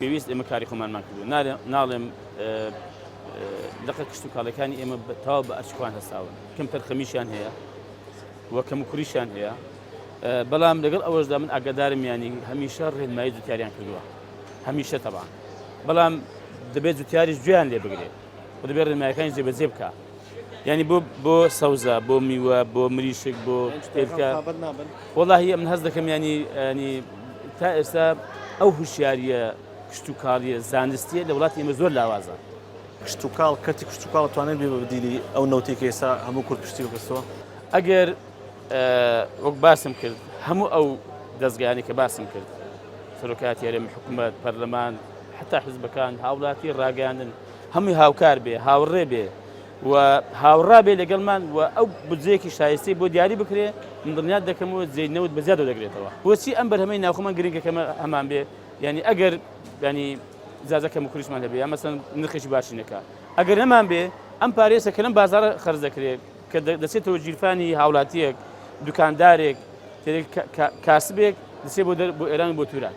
پێویست ئێمە کاری خۆمانمان کردو ناڵێم لەقە کشت و کاڵەکانی ئێمە تەواو بە ئەرچکوان هەستاون کەم تەرخەمیشیان هەیە وە کەم و کوریشیان هەیە بەڵام لەگەڵ ئەوەشدا من ئاگادارم ینی هەمیشە ڕێنمایی جوتیاریان کردووە هەمیشە تەبان بەڵام دەبێت جوتیاریش گوێیان لێ بگرێت و دەبێت ڕێنماییەکانی جێبەجێ بکە ینی بۆ سەوزە بۆ میوە بۆ مریشک بۆ شتێکە وەڵاهی من هەست دەکەم ینی تا ئێستا ئەو هوشیاریە کشت و کاڵیە زانستیە لە وڵاتی ئێمە زۆر لاوازە کشت و کاڵ کەتی کشت و کاڵ توانێت بێ بەدیلی ئەو نەوتێکی ئێستا هەموو کورد پشتی بکەستەوە ئەگەر وەک باسم کرد هەموو ئەو دەستگایانی کە باسم کرد سەرۆکاتی هەرێمی حکوومەت پەرلەمان حتا حزبەکان هاوڵاتی ڕاگەاندن هەمووی هاوکار بێ هاوڕێ بێ و هاوڕا بێ لەگەڵمان و ئەو بودجەیەکی شایستی بۆ دیاری بکرێ من دڵنیات دەکەمەوە جێنەوت بەزیادە دەگرێتەوە بۆچی ئەم بەرهەمەی ناوخۆمان گرنگەکەمە هەمان بێ ینی ئەگەر ینی زازەکەم و کوریشمان هەبێ یا مەسەن نرخێکی باشی نەکا ئەگەر نەمان بێ ئەم پارێسە کە لەم بازارە خەرج دەکرێت کە دەچێتەوە گیرفانی هاوڵاتیەک دوکاندارێک کاسبێک دەچێت بۆ ئێران بۆ توران